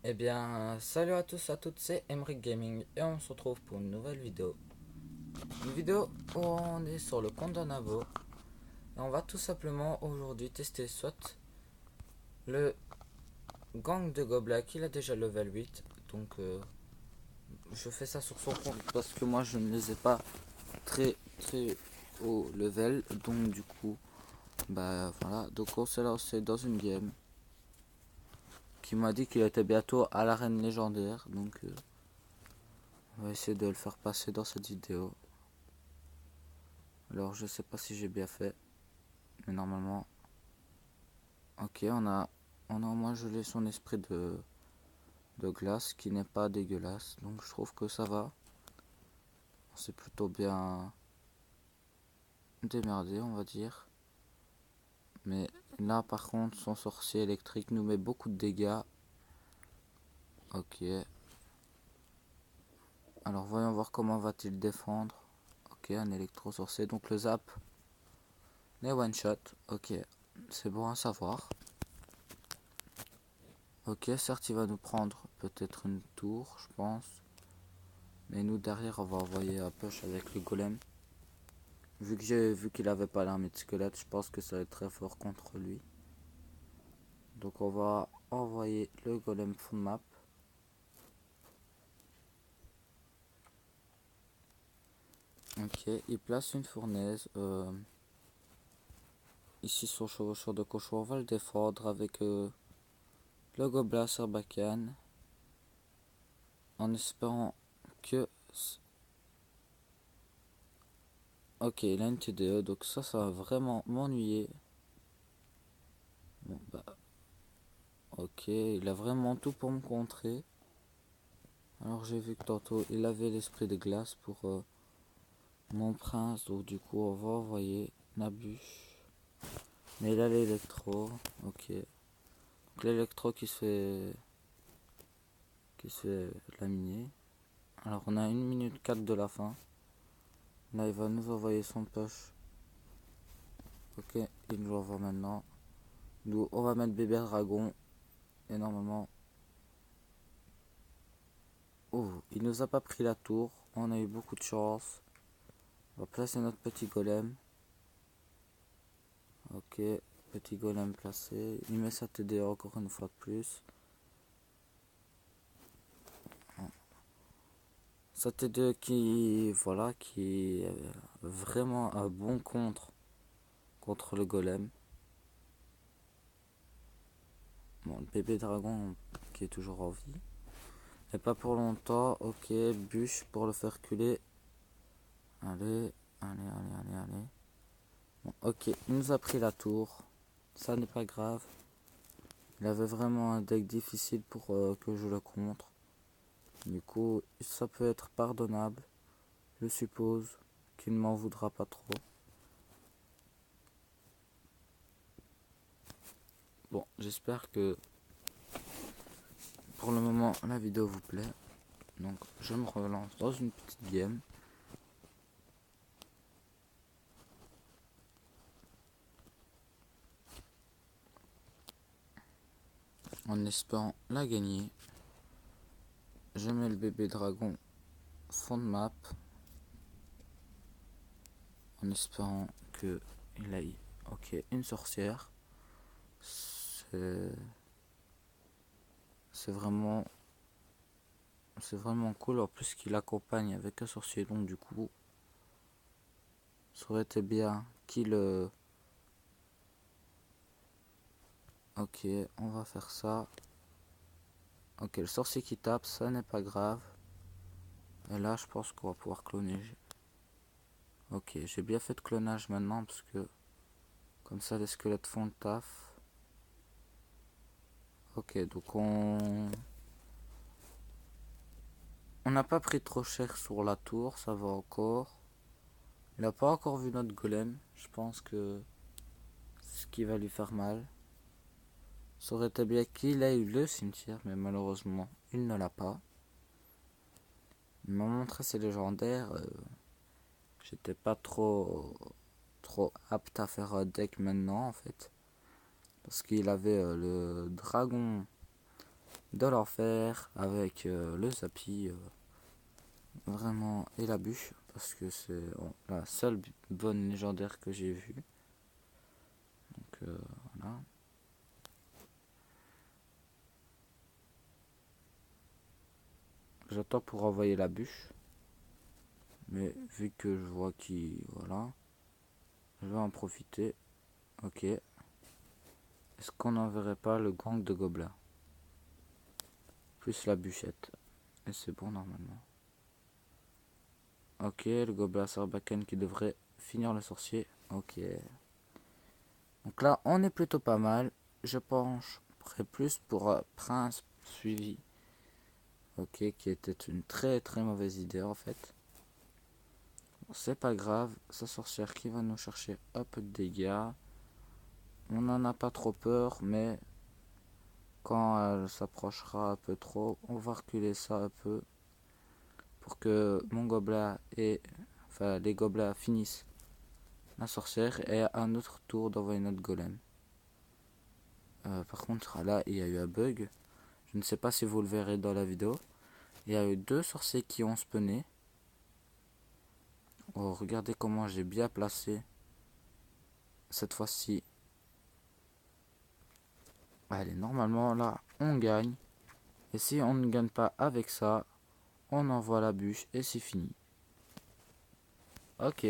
Eh bien, salut à tous, à toutes, c'est Emric Gaming et on se retrouve pour une nouvelle vidéo. Une vidéo où on est sur le compte d'un abo et on va tout simplement aujourd'hui tester soit le gang de gobelins qu'il a déjà level 8. Donc je fais ça sur son compte parce que moi je ne les ai pas très haut level. Donc du coup, bah voilà. Donc on s'est lancé dans une game qui m'a dit qu'il était bientôt à l'arène légendaire. Donc on va essayer de le faire passer dans cette vidéo. Alors je sais pas si j'ai bien fait, mais normalement, ok, on a au moins gelé son esprit de glace qui n'est pas dégueulasse, donc je trouve que ça va. On s'est plutôt bien démerdé, on va dire. Mais là par contre, son sorcier électrique nous met beaucoup de dégâts. Ok, alors voyons voir comment va-t-il défendre. Ok, un électro sorcier, donc le zap, les one shot. Ok, c'est bon à savoir. Ok, certes il va nous prendre peut-être une tour, je pense. Mais nous derrière on va envoyer un push avec le golem. Vu que j'ai vu qu'il avait pas l'armée de squelette, je pense que ça va être très fort contre lui. Donc on va envoyer le golem fond de map. Ok, il place une fournaise. Ici sur chevaucheur de cochon, on va le défendre avec le gobelin Sarbacane. En espérant que... Ok, il a une TDE, donc ça va vraiment m'ennuyer. Bon bah... Ok, il a vraiment tout pour me contrer. Alors j'ai vu que tantôt il avait l'esprit de glace pour mon prince, donc du coup on va envoyer Nabuche. Mais il a l'électro, ok. Donc l'électro qui se fait laminer. Alors on a 1 minute 4 de la fin. Là il va nous envoyer son push. Ok, il nous l'envoie maintenant. Nous on va mettre bébé dragon. Et normalement... Oh, il nous a pas pris la tour. On a eu beaucoup de chance. On va placer notre petit golem. Ok, petit golem placé. Il met sa TD encore une fois de plus. Sa T2 qui, voilà, qui est vraiment un bon contre le golem. Bon, le bébé dragon qui est toujours en vie. Et pas pour longtemps. Ok, bûche pour le faire culer. Allez, allez. Bon, ok, il nous a pris la tour. Ça n'est pas grave. Il avait vraiment un deck difficile pour que je le contre. Du coup, ça peut être pardonnable. Je suppose qu'il ne m'en voudra pas trop. Bon, j'espère que pour le moment la vidéo vous plaît. Donc je me relance dans une petite game. En espérant la gagner. Je mets le bébé dragon fond de map. En espérant que il aille. Ok, une sorcière. C'est c'est vraiment c'est vraiment cool. En plus qu'il accompagne avec un sorcier, donc du coup ça aurait été bien qu'il ok, on va faire ça. Ok, le sorcier qui tape, ça n'est pas grave. Et là je pense qu'on va pouvoir cloner. Ok, j'ai bien fait de clonage maintenant parce que comme ça les squelettes font le taf. Ok, donc on n'a pas pris trop cher sur la tour, ça va encore. Il n'a pas encore vu notre golem, je pense que ce qui va lui faire mal. Ça aurait été bien qu'il ait eu le cimetière, mais malheureusement il ne l'a pas. Il m'a montré ses légendaires, j'étais pas trop apte à faire un deck maintenant en fait. Parce qu'il avait le dragon de l'enfer avec le Zappy vraiment et la bûche, parce que c'est la seule bonne légendaire que j'ai vue. Donc voilà. J'attends pour envoyer la bûche, mais vu que je vois qu'il voilà, je vais en profiter. Ok. Est-ce qu'on n'enverrait pas le gang de gobelins plus la bûchette? Et c'est bon normalement. Ok, le gobelin Sarbacane qui devrait finir le sorcier. Ok. Donc là, on est plutôt pas mal. Je pencherai plus pour Prince suivi. Ok, qui était une très très mauvaise idée en fait. Bon, c'est pas grave, sa sorcière qui va nous chercher un peu de dégâts. On n'en a pas trop peur, mais quand elle s'approchera un peu trop, on va reculer ça un peu pour que mon gobelin enfin les gobelins finissent la sorcière et à un autre tour d'envoyer notre golem. Par contre, là, il y a eu un bug. Je ne sais pas si vous le verrez dans la vidéo. Il y a eu 2 sorciers qui ont spawné. Oh, regardez comment j'ai bien placé. Cette fois-ci. Allez, normalement, là, on gagne. Et si on ne gagne pas avec ça, on envoie la bûche et c'est fini. Ok.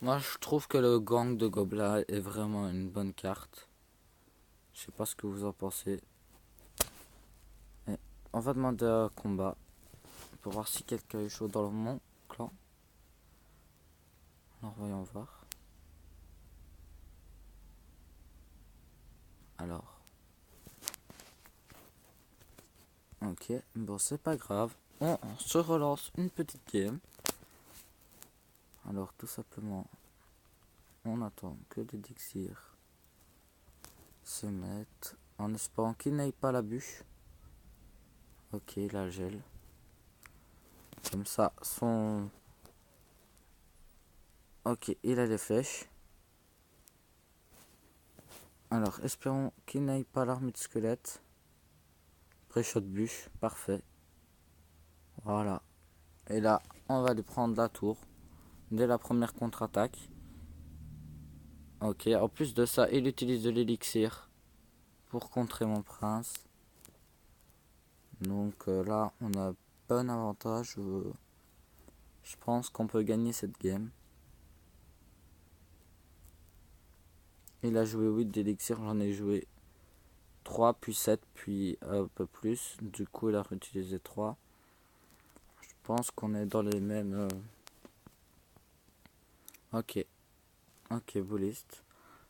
Moi, je trouve que le gang de gobelins est vraiment une bonne carte. Je sais pas ce que vous en pensez. Et on va demander un combat pour voir si quelqu'un est chaud dans mon clan. Alors, voyons voir. Alors. Ok, bon, c'est pas grave. On se relance une petite game. Alors, tout simplement, on attend que l'élixir se mette en espérant qu'il n'aille pas la bûche. Ok, la gèle. Comme ça, Ok, il a les flèches. Alors, espérons qu'il n'aille pas l'armée de squelette. Pré-shot bûche, parfait. Voilà. Et là, on va lui prendre la tour dès la première contre-attaque. Ok, en plus de ça, il utilise de l'élixir pour contrer mon prince. Donc là, on a un bon avantage. Je pense qu'on peut gagner cette game. Il a joué 8 d'élixir, j'en ai joué 3, puis 7, puis un peu plus. Du coup, il a réutilisé 3. Je pense qu'on est dans les mêmes... Ok. Ok, bouliste.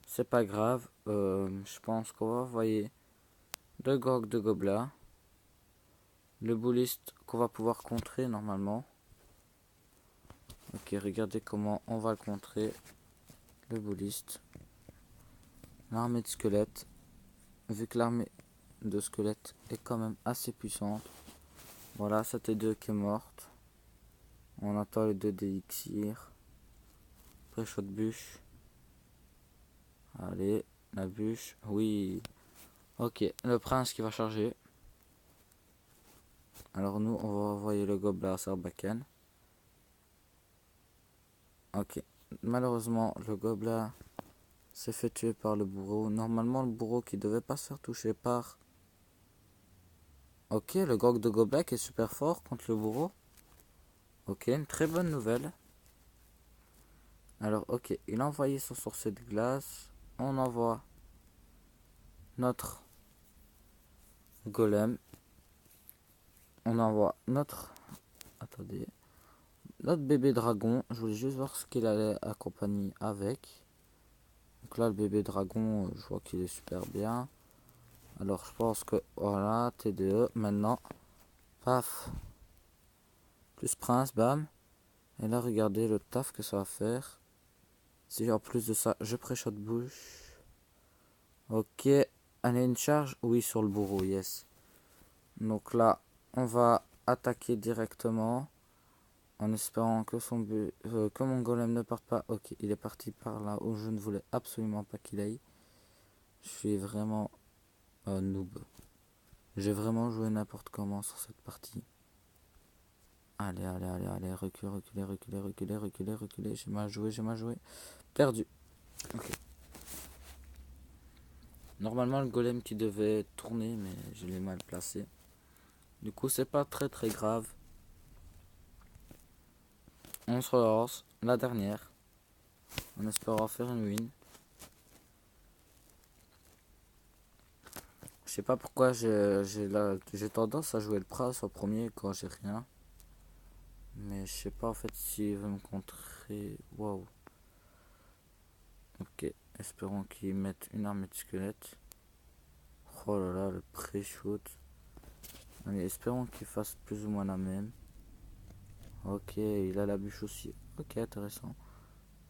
C'est pas grave. Je pense qu'on va envoyer le gog de gobelins. Le bouliste qu'on va pouvoir contrer normalement. Ok, regardez comment on va le contrer. Le bouliste. L'armée de squelettes. Vu que l'armée de squelettes est quand même assez puissante. Voilà, c'était 2 qui est morte. On attend les 2 d'élixir. Pré-shot de bûche. Allez, la bûche. Oui. Ok, le prince qui va charger. Alors nous, on va envoyer le gobelin à Sarbacane. Ok. Malheureusement, le gobelin s'est fait tuer par le bourreau. Normalement, le bourreau qui devait pas se faire toucher par... Ok, le gog de gobelin qui est super fort contre le bourreau. Ok, une très bonne nouvelle. Alors, ok, il a envoyé son sorcier de glace. On envoie notre golem. On envoie notre... Attendez. Notre bébé dragon. Je voulais juste voir ce qu'il allait accompagner avec. Donc là, le bébé dragon, je vois qu'il est super bien. Alors, je pense que... Voilà, TDE. Maintenant, paf. Plus prince, bam. Et là, regardez le taf que ça va faire. Si en plus de ça, je pré-shot bouche. Ok. Allez, une charge. Oui, sur le bourreau, yes. Donc là, on va attaquer directement. En espérant que que mon golem ne parte pas. Ok, il est parti par là où je ne voulais absolument pas qu'il aille. Je suis vraiment noob. J'ai vraiment joué n'importe comment sur cette partie. Allez, allez, allez, allez, reculez, reculez, reculez, reculez, reculez, reculez. J'ai mal joué, j'ai mal joué. Perdu. Ok. Normalement, le golem qui devait tourner, mais je l'ai mal placé. Du coup, c'est pas très très grave. On se relance. La dernière. On espère faire une win. Je sais pas pourquoi j'ai tendance à jouer le prince en premier quand j'ai rien. Mais je sais pas en fait s'il veut me contrer. Waouh. Ok. Espérons qu'il mette une armée de squelettes. Oh là là, le pré-shoot. Allez, espérons qu'il fasse plus ou moins la même. Ok, il a la bûche aussi. Ok, intéressant.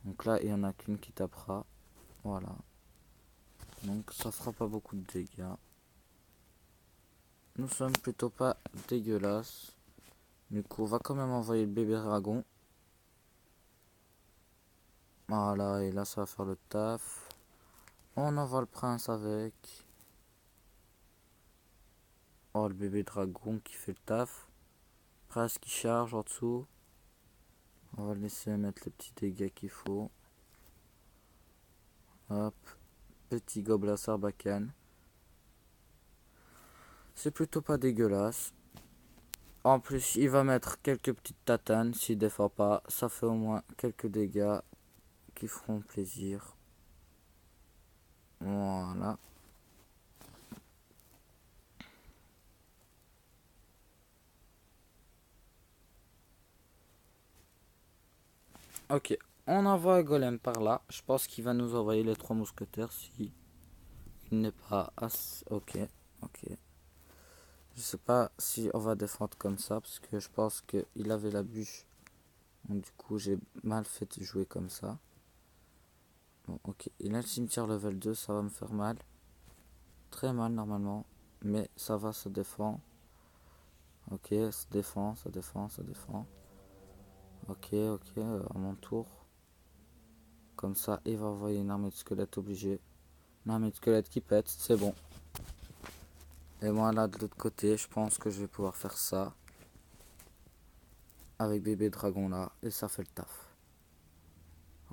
Donc là, il n'y en a qu'une qui tapera. Voilà. Donc ça fera pas beaucoup de dégâts. Nous sommes plutôt pas dégueulasses. Du coup, on va quand même envoyer le bébé dragon. Voilà, et là, ça va faire le taf. On envoie le prince avec. Oh, le bébé dragon qui fait le taf. Prince qui charge en dessous. On va le laisser mettre les petits dégâts qu'il faut. Hop. Petit gobelin sarbacane. C'est plutôt pas dégueulasse. En plus, il va mettre quelques petites tatanes. S'il défend pas, ça fait au moins quelques dégâts qui feront plaisir. Voilà. Ok, on envoie un golem par là. Je pense qu'il va nous envoyer les 3 mousquetaires si il n'est pas assez. Ok, ok. Je sais pas si on va défendre comme ça parce que je pense qu'il avait la bûche. Donc du coup j'ai mal fait de jouer comme ça. Bon ok, il a le cimetière level 2, ça va me faire mal. Très mal normalement. Mais ça va, ça défend. Ok, ça défend, ça défend, ça défend. Ok, ok, à mon tour. Comme ça, il va envoyer une armée de squelettes obligée. Une armée de squelettes qui pète, c'est bon. Et moi là de l'autre côté, je pense que je vais pouvoir faire ça. Avec bébé dragon là, et ça fait le taf.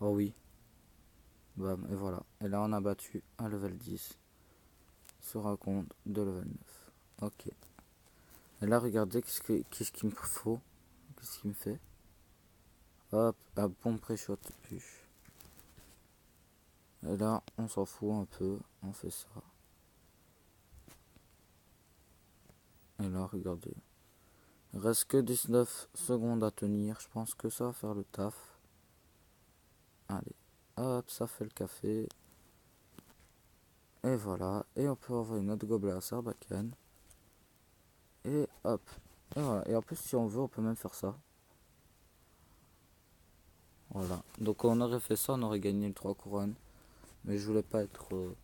Oh oui. Bam, et voilà. Et là on a battu un level 10 sur un compte de level 9. Ok. Et là regardez qu'est-ce qu'il me faut. Qu'est-ce qu'il me fait. Hop, un bon pré-shot puce. Et là on s'en fout un peu. On fait ça. Et là regardez. Il reste que 19 secondes à tenir. Je pense que ça va faire le taf. Allez. Hop, ça fait le café. Et voilà. Et on peut avoir une autre gobelin à Sarbacane. Et hop. Et voilà. Et en plus, si on veut, on peut même faire ça. Voilà. Donc on aurait fait ça, on aurait gagné le 3 couronnes. Mais je voulais pas être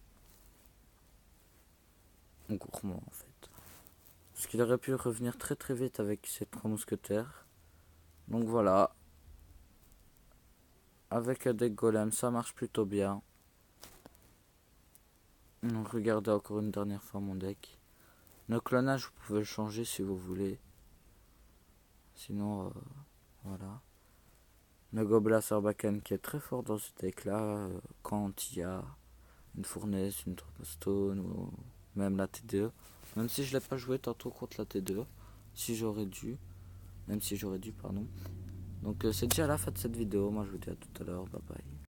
gourmand en fait. Parce qu'il aurait pu revenir très très vite avec ces 3 mousquetaires. Donc voilà. Avec un deck golem, ça marche plutôt bien. Donc regardez encore une dernière fois mon deck. Le clonage, vous pouvez le changer si vous voulez. Sinon, voilà. Le gobelin Sarbacane qui est très fort dans ce deck là. Quand il y a une fournaise, une stone ou même la T2. Même si je l'ai pas joué tantôt contre la T2. Si j'aurais dû. Même si j'aurais dû, pardon. Donc c'est déjà la fin de cette vidéo. Moi je vous dis à tout à l'heure. Bye bye.